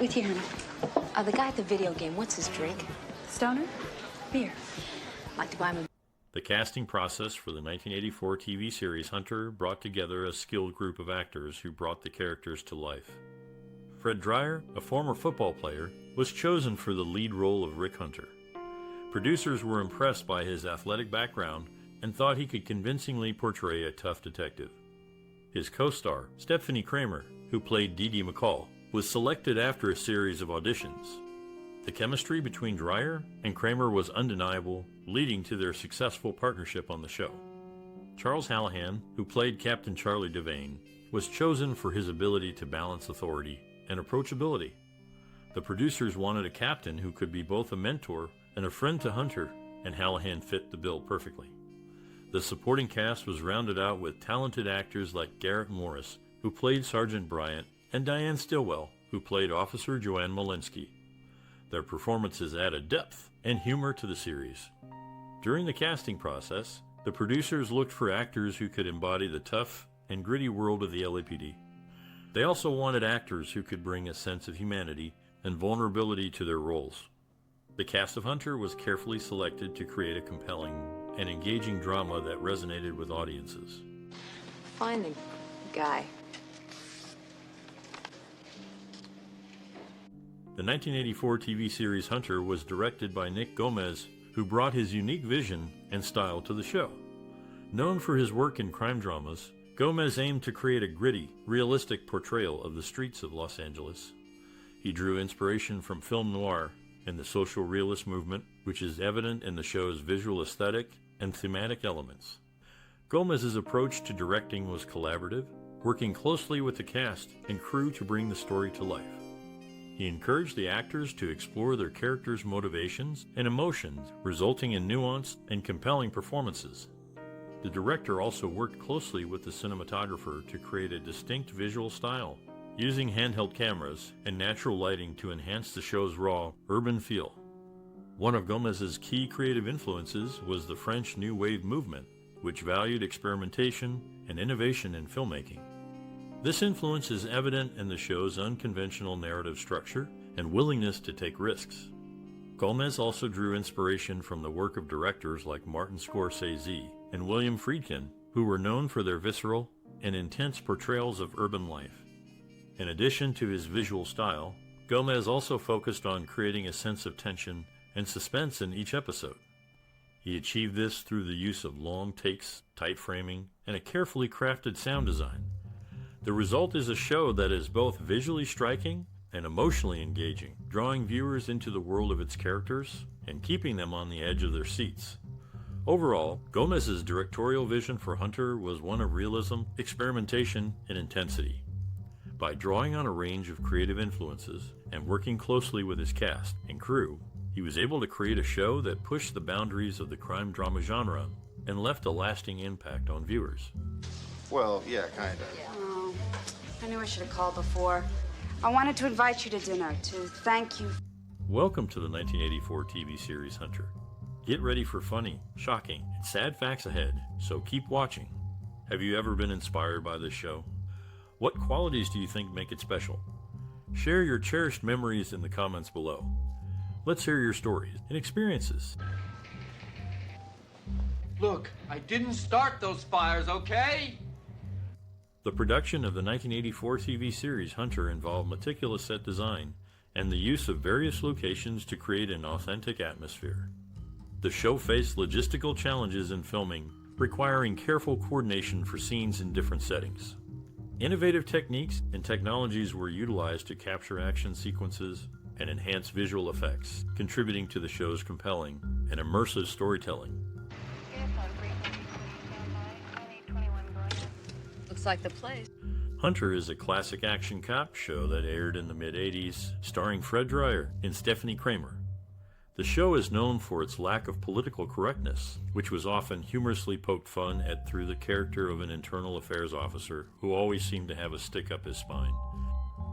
With you, honey. The guy at the video game, what's his drink? Stoner? Beer. I'd like to buy him a... The casting process for the 1984 TV series Hunter brought together a skilled group of actors who brought the characters to life. Fred Dryer, a former football player, was chosen for the lead role of Rick Hunter. Producers were impressed by his athletic background and thought he could convincingly portray a tough detective. His co-star, Stepfanie Kramer, who played Dee Dee McCall, was selected after a series of auditions. The chemistry between Dryer and Kramer was undeniable, leading to their successful partnership on the show. Charles Hallahan, who played Captain Charlie Devane, was chosen for his ability to balance authority and approachability. The producers wanted a captain who could be both a mentor and a friend to Hunter, and Hallahan fit the bill perfectly. The supporting cast was rounded out with talented actors like Garrett Morris, who played Sergeant Bryant, and Diane Stillwell, who played Officer Joanne Molenski. Their performances added depth and humor to the series. During the casting process, the producers looked for actors who could embody the tough and gritty world of the LAPD. They also wanted actors who could bring a sense of humanity and vulnerability to their roles. The cast of Hunter was carefully selected to create a compelling and engaging drama that resonated with audiences. Find the guy. The 1984 TV series Hunter was directed by Nick Gomez, who brought his unique vision and style to the show. Known for his work in crime dramas, Gomez aimed to create a gritty, realistic portrayal of the streets of Los Angeles. He drew inspiration from film noir and the social realist movement, which is evident in the show's visual aesthetic and thematic elements. Gomez's approach to directing was collaborative, working closely with the cast and crew to bring the story to life. He encouraged the actors to explore their characters' motivations and emotions, resulting in nuanced and compelling performances. The director also worked closely with the cinematographer to create a distinct visual style, using handheld cameras and natural lighting to enhance the show's raw, urban feel. One of Gomez's key creative influences was the French New Wave movement, which valued experimentation and innovation in filmmaking. This influence is evident in the show's unconventional narrative structure and willingness to take risks. Gomez also drew inspiration from the work of directors like Martin Scorsese and William Friedkin, who were known for their visceral and intense portrayals of urban life. In addition to his visual style, Gomez also focused on creating a sense of tension and suspense in each episode. He achieved this through the use of long takes, tight framing, and a carefully crafted sound design. The result is a show that is both visually striking and emotionally engaging, drawing viewers into the world of its characters and keeping them on the edge of their seats. Overall, Gomez's directorial vision for Hunter was one of realism, experimentation, and intensity. By drawing on a range of creative influences and working closely with his cast and crew, he was able to create a show that pushed the boundaries of the crime drama genre and left a lasting impact on viewers. Well, yeah, kinda. Oh, I knew I should have called before. I wanted to invite you to dinner to thank you. Welcome to the 1984 TV series Hunter. Get ready for funny, shocking, and sad facts ahead, so keep watching. Have you ever been inspired by this show? What qualities do you think make it special? Share your cherished memories in the comments below. Let's hear your stories and experiences. Look, I didn't start those fires, okay? The production of the 1984 TV series Hunter involved meticulous set design and the use of various locations to create an authentic atmosphere. The show faced logistical challenges in filming, requiring careful coordination for scenes in different settings. Innovative techniques and technologies were utilized to capture action sequences and enhance visual effects, contributing to the show's compelling and immersive storytelling. Looks like the place. Hunter is a classic action cop show that aired in the mid-'80s, starring Fred Dryer and Stepfanie Kramer. The show is known for its lack of political correctness, which was often humorously poked fun at through the character of an internal affairs officer who always seemed to have a stick up his spine.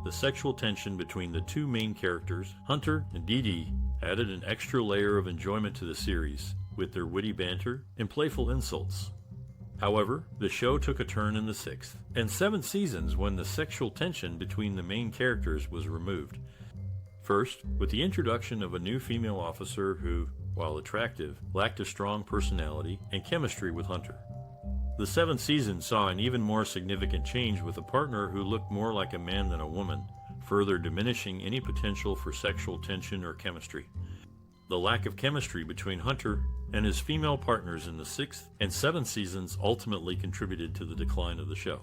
The sexual tension between the two main characters, Hunter and Dee Dee, added an extra layer of enjoyment to the series, with their witty banter and playful insults. However, the show took a turn in the 6th and 7th seasons when the sexual tension between the main characters was removed. First, with the introduction of a new female officer who, while attractive, lacked a strong personality and chemistry with Hunter. The 7th season saw an even more significant change with a partner who looked more like a man than a woman, further diminishing any potential for sexual tension or chemistry. The lack of chemistry between Hunter and his female partners in the 6th and 7th seasons ultimately contributed to the decline of the show.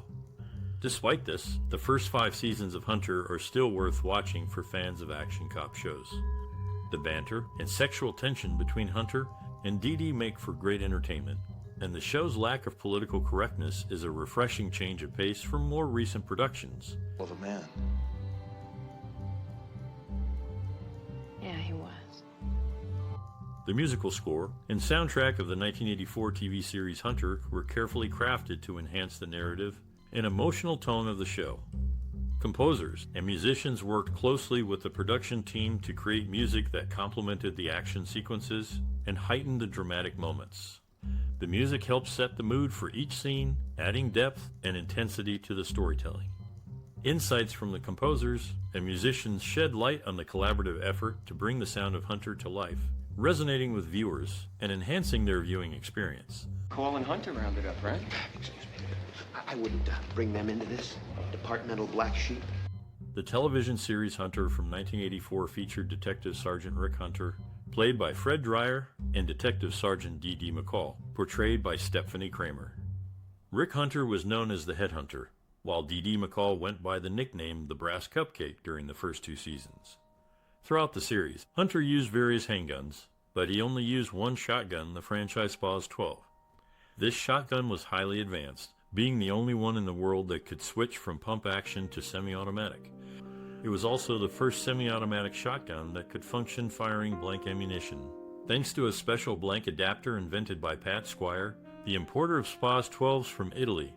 Despite this, the first 5 seasons of Hunter are still worth watching for fans of action cop shows. The banter and sexual tension between Hunter and Dee Dee make for great entertainment, and the show's lack of political correctness is a refreshing change of pace from more recent productions. Well, the man. Yeah, he was. The musical score and soundtrack of the 1984 TV series Hunter were carefully crafted to enhance the narrative and emotional tone of the show. Composers and musicians worked closely with the production team to create music that complemented the action sequences and heightened the dramatic moments. The music helped set the mood for each scene, adding depth and intensity to the storytelling. Insights from the composers and musicians shed light on the collaborative effort to bring the sound of Hunter to life, resonating with viewers and enhancing their viewing experience. Call and Hunter rounded up, right? Excuse me. I wouldn't bring them into this. Departmental black sheep. The television series Hunter from 1984 featured Detective Sergeant Rick Hunter, played by Fred Dryer, and Detective Sergeant D.D. McCall, portrayed by Stepfanie Kramer. Rick Hunter was known as the Headhunter, while D.D. McCall went by the nickname the Brass Cupcake during the first 2 seasons. Throughout the series, Hunter used various handguns, but he only used one shotgun, the franchise Spas 12. This shotgun was highly advanced, being the only one in the world that could switch from pump action to semi-automatic. It was also the first semi-automatic shotgun that could function firing blank ammunition. Thanks to a special blank adapter invented by Pat Squire, the importer of Spas 12s from Italy.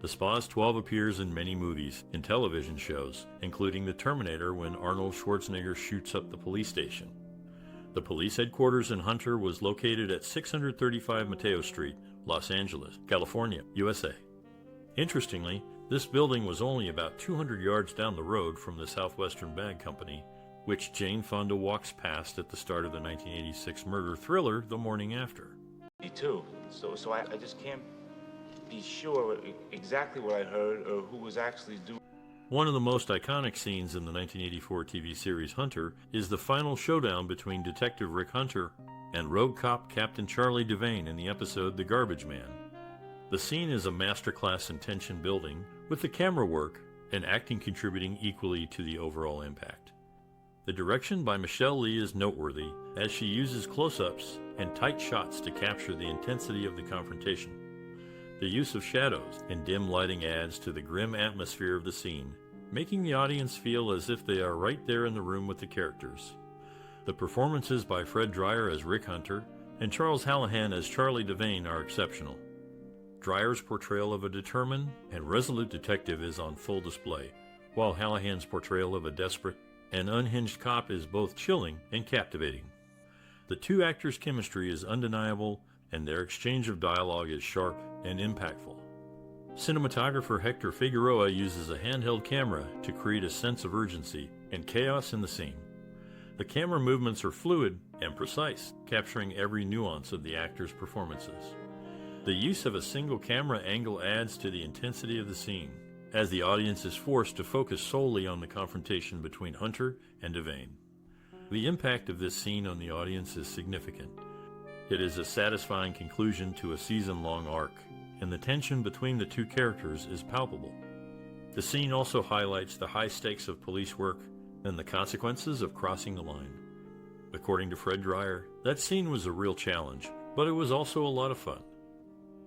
The Spas 12 appears in many movies and television shows, including The Terminator when Arnold Schwarzenegger shoots up the police station. The police headquarters in Hunter was located at 635 Mateo Street, Los Angeles, California, USA. Interestingly, this building was only about 200 yards down the road from the Southwestern Bag Company, which Jane Fonda walks past at the start of the 1986 murder thriller The Morning After. Me too. So I just can't be sure exactly what I heard or who was actually doing. One of the most iconic scenes in the 1984 TV series Hunter is the final showdown between Detective Rick Hunter and rogue cop Captain Charlie Devane in the episode The Garbage Man. The scene is a masterclass in tension building, with the camera work and acting contributing equally to the overall impact. The direction by Michelle Lee is noteworthy, as she uses close-ups and tight shots to capture the intensity of the confrontation. The use of shadows and dim lighting adds to the grim atmosphere of the scene, making the audience feel as if they are right there in the room with the characters. The performances by Fred Dryer as Rick Hunter and Charles Hallahan as Charlie Devane are exceptional. Dryer's portrayal of a determined and resolute detective is on full display, while Hallahan's portrayal of a desperate and unhinged cop is both chilling and captivating. The two actors' chemistry is undeniable, and their exchange of dialogue is sharp and impactful. Cinematographer Hector Figueroa uses a handheld camera to create a sense of urgency and chaos in the scene. The camera movements are fluid and precise, capturing every nuance of the actors' performances. The use of a single camera angle adds to the intensity of the scene, as the audience is forced to focus solely on the confrontation between Hunter and Devane. The impact of this scene on the audience is significant. It is a satisfying conclusion to a season-long arc, and the tension between the two characters is palpable. The scene also highlights the high stakes of police work and the consequences of crossing the line. According to Fred Dryer, that scene was a real challenge, but it was also a lot of fun.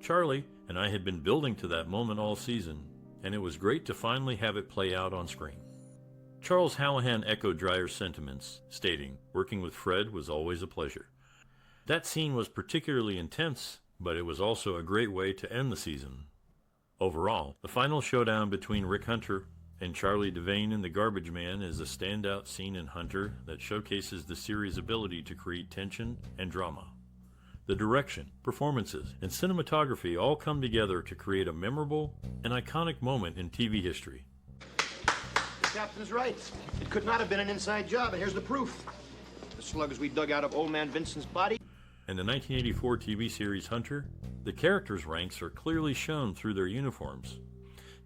Charlie and I had been building to that moment all season, and it was great to finally have it play out on screen. Charles Hallahan echoed Dryer's sentiments, stating, "Working with Fred was always a pleasure." That scene was particularly intense, but it was also a great way to end the season. Overall, the final showdown between Rick Hunter and Charlie Devane in The Garbage Man is a standout scene in Hunter that showcases the series' ability to create tension and drama. The direction, performances, and cinematography all come together to create a memorable and iconic moment in TV history. captain's right. It could not have been an inside job, and here's the proof. The slugs we dug out of old man Vincent's body. In the 1984 TV series Hunter, the characters' ranks are clearly shown through their uniforms.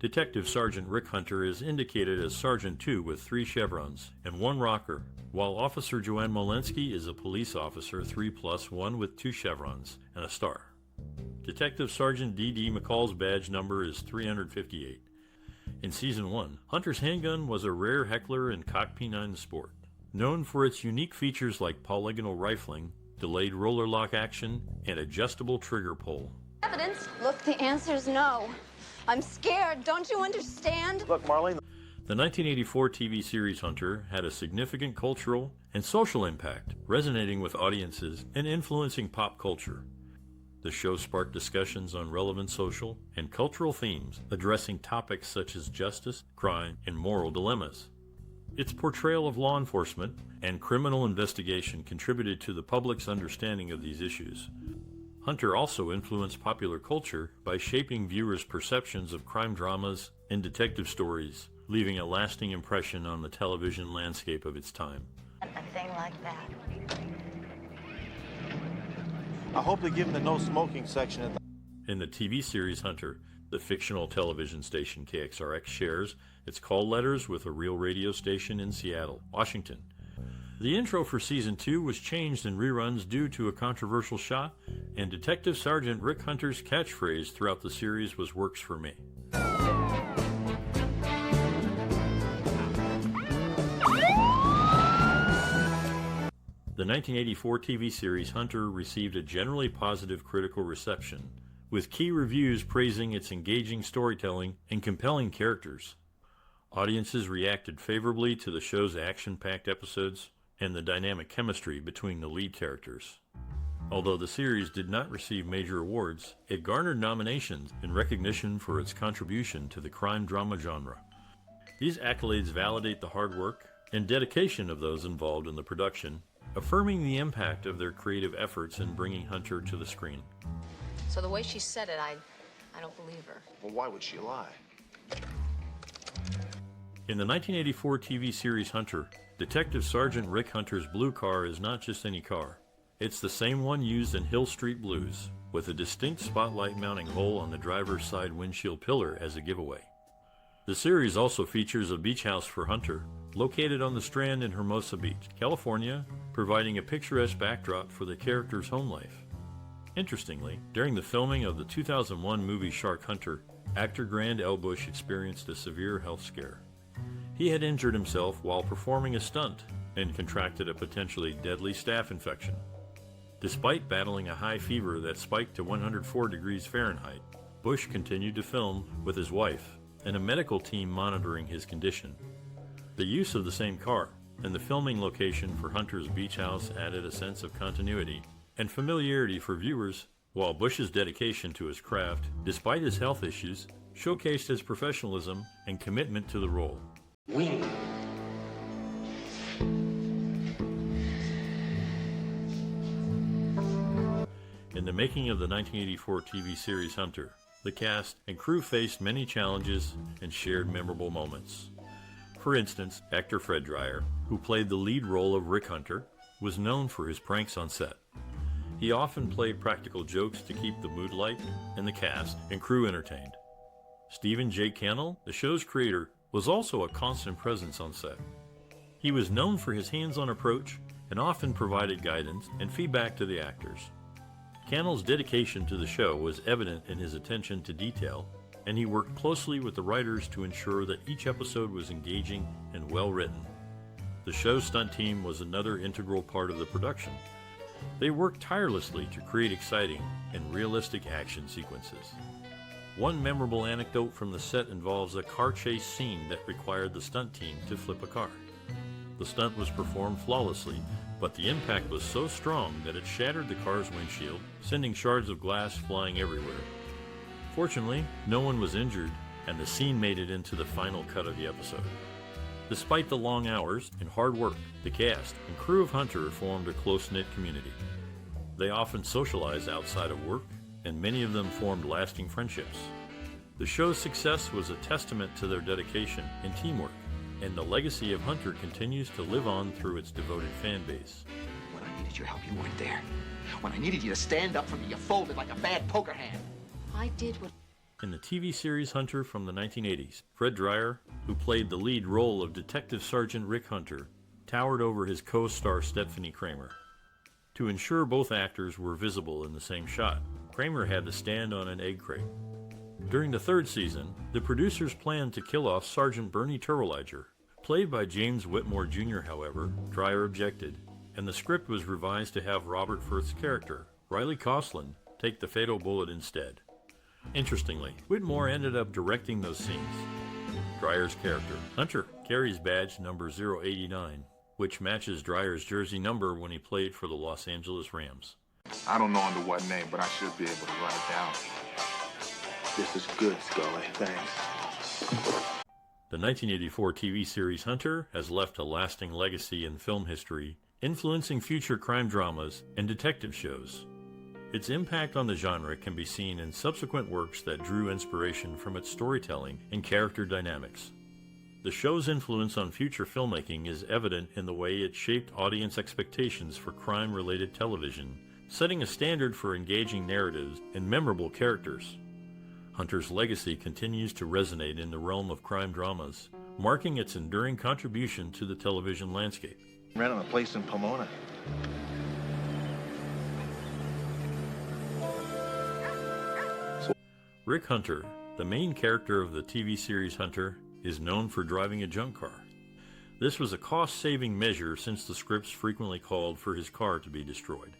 Detective Sergeant Rick Hunter is indicated as Sergeant 2 with 3 chevrons and 1 rocker, while Officer Joanne Molenski is a police officer 3+1 with 2 chevrons and a star. Detective Sergeant D.D. McCall's badge number is 358. In Season 1, Hunter's handgun was a rare Heckler and Cock P9 Sport, known for its unique features like polygonal rifling, delayed roller lock action, and adjustable trigger pull. Evidence? Look, the answer's no. I'm scared, don't you understand? Look, Marlene. The 1984 TV series Hunter had a significant cultural and social impact, resonating with audiences and influencing pop culture. The show sparked discussions on relevant social and cultural themes, addressing topics such as justice, crime, and moral dilemmas. Its portrayal of law enforcement and criminal investigation contributed to the public's understanding of these issues. Hunter also influenced popular culture by shaping viewers' perceptions of crime dramas and detective stories, leaving a lasting impression on the television landscape of its time. A thing like that. I hope they give him the no smoking section at the... In the TV series Hunter, the fictional television station KXRX shares its call letters with a real radio station in Seattle, Washington. The intro for Season 2 was changed in reruns due to a controversial shot, and Detective Sergeant Rick Hunter's catchphrase throughout the series was "Works for me." The 1984 TV series Hunter received a generally positive critical reception, with key reviews praising its engaging storytelling and compelling characters. Audiences reacted favorably to the show's action-packed episodes and the dynamic chemistry between the lead characters. Although the series did not receive major awards, it garnered nominations in recognition for its contribution to the crime drama genre. These accolades validate the hard work and dedication of those involved in the production, affirming the impact of their creative efforts in bringing Hunter to the screen. So the way she said it, I don't believe her. Well, why would she lie? In the 1984 TV series Hunter, Detective Sergeant Rick Hunter's blue car is not just any car. It's the same one used in Hill Street Blues, with a distinct spotlight mounting hole on the driver's side windshield pillar as a giveaway. The series also features a beach house for Hunter, located on the Strand in Hermosa Beach, California, providing a picturesque backdrop for the character's home life. Interestingly, during the filming of the 2001 movie Shark Hunter, actor Grant Elbush experienced a severe health scare. He had injured himself while performing a stunt and contracted a potentially deadly staph infection. Despite battling a high fever that spiked to 104 degrees Fahrenheit, Bush continued to film with his wife and a medical team monitoring his condition. The use of the same car and the filming location for Hunter's beach house added a sense of continuity and familiarity for viewers, while Bush's dedication to his craft, despite his health issues, showcased his professionalism and commitment to the role. Wing. In the making of the 1984 TV series Hunter, the cast and crew faced many challenges and shared memorable moments. For instance, actor Fred Dreyer, who played the lead role of Rick Hunter, was known for his pranks on set. He often played practical jokes to keep the mood light and the cast and crew entertained. Stephen J. Cannell, the show's creator, was also a constant presence on set. He was known for his hands-on approach and often provided guidance and feedback to the actors. Cannell's dedication to the show was evident in his attention to detail, and he worked closely with the writers to ensure that each episode was engaging and well-written. The show's stunt team was another integral part of the production. They worked tirelessly to create exciting and realistic action sequences. One memorable anecdote from the set involves a car chase scene that required the stunt team to flip a car. The stunt was performed flawlessly, but the impact was so strong that it shattered the car's windshield, sending shards of glass flying everywhere. Fortunately, no one was injured, and the scene made it into the final cut of the episode. Despite the long hours and hard work, the cast and crew of Hunter formed a close-knit community. They often socialized outside of work, and many of them formed lasting friendships. The show's success was a testament to their dedication and teamwork, and the legacy of Hunter continues to live on through its devoted fan base. When I needed your help, you weren't there. When I needed you to stand up for me, you folded like a bad poker hand. I did what... In the TV series Hunter from the 1980s, Fred Dryer, who played the lead role of Detective Sergeant Rick Hunter, towered over his co-star Stepfanie Kramer. To ensure both actors were visible in the same shot, Kramer had to stand on an egg crate. During the third season, the producers planned to kill off Sergeant Bernie Terwilliger. Played by James Whitmore Jr., however, Dryer objected, and the script was revised to have Robert Firth's character, Riley Coughlin, take the fatal bullet instead. Interestingly, Whitmore ended up directing those scenes. Dryer's character, Hunter, carries badge number 089, which matches Dryer's jersey number when he played for the Los Angeles Rams. I don't know under what name, but I should be able to write it down. This is good, Scully. Thanks. The 1984 TV series Hunter has left a lasting legacy in film history, influencing future crime dramas and detective shows. Its impact on the genre can be seen in subsequent works that drew inspiration from its storytelling and character dynamics. The show's influence on future filmmaking is evident in the way it shaped audience expectations for crime-related television, setting a standard for engaging narratives and memorable characters. Hunter's legacy continues to resonate in the realm of crime dramas, marking its enduring contribution to the television landscape. Renting a place in Pomona. Rick Hunter, the main character of the TV series Hunter, is known for driving a junk car. This was a cost-saving measure since the scripts frequently called for his car to be destroyed.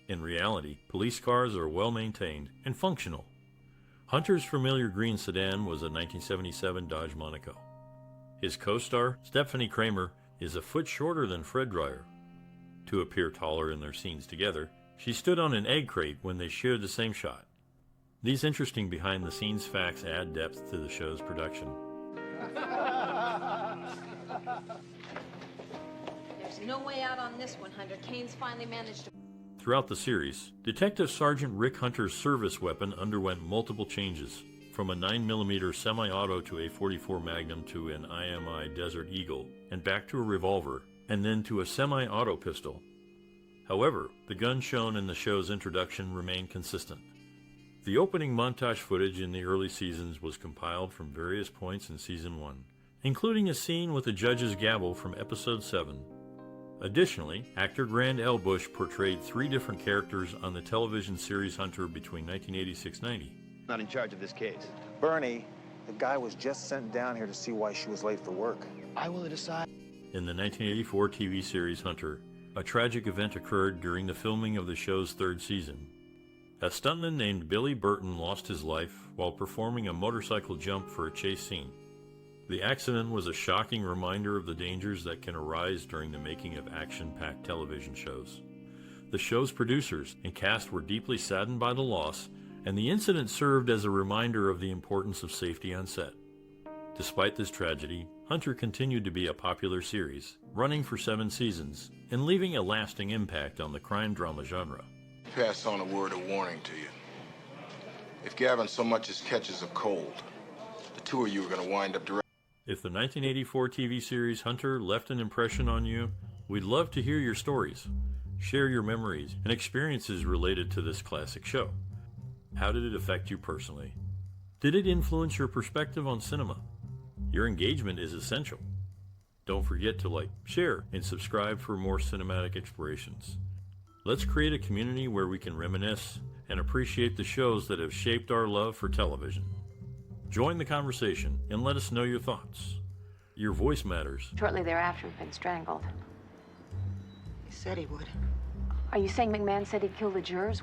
In reality, police cars are well-maintained and functional. Hunter's familiar green sedan was a 1977 Dodge Monaco. His co-star, Stepfanie Kramer, is a foot shorter than Fred Dryer. To appear taller in their scenes together, she stood on an egg crate when they shared the same shot. These interesting behind-the-scenes facts add depth to the show's production. There's no way out on this one, Hunter. Kane's finally managed to... Throughout the series, Detective Sergeant Rick Hunter's service weapon underwent multiple changes, from a 9mm semi-auto to a .44 Magnum to an IMI Desert Eagle, and back to a revolver, and then to a semi-auto pistol. However, the gun shown in the show's introduction remained consistent. The opening montage footage in the early seasons was compiled from various points in Season 1, including a scene with the judge's gavel from Episode 7. Additionally, actor Grand L. Bush portrayed 3 different characters on the television series Hunter between 1986-90. Not in charge of this case. Bernie, the guy was just sent down here to see why she was late for work. I will decide. In the 1984 TV series Hunter, a tragic event occurred during the filming of the show's 3rd season. A stuntman named Billy Burton lost his life while performing a motorcycle jump for a chase scene. The accident was a shocking reminder of the dangers that can arise during the making of action-packed television shows. The show's producers and cast were deeply saddened by the loss, and the incident served as a reminder of the importance of safety on set. Despite this tragedy, Hunter continued to be a popular series, running for 7 seasons, and leaving a lasting impact on the crime drama genre. Pass on a word of warning to you. If Gavin so much as catches a cold, the 2 of you are going to wind up direct. If the 1984 TV series Hunter left an impression on you, we'd love to hear your stories. Share your memories and experiences related to this classic show. How did it affect you personally? Did it influence your perspective on cinema? Your engagement is essential. Don't forget to like, share, and subscribe for more cinematic explorations. Let's create a community where we can reminisce and appreciate the shows that have shaped our love for television. Join the conversation and let us know your thoughts. Your voice matters. Shortly thereafter, he'd been strangled. He said he would. Are you saying McMahon said he'd kill the jurors?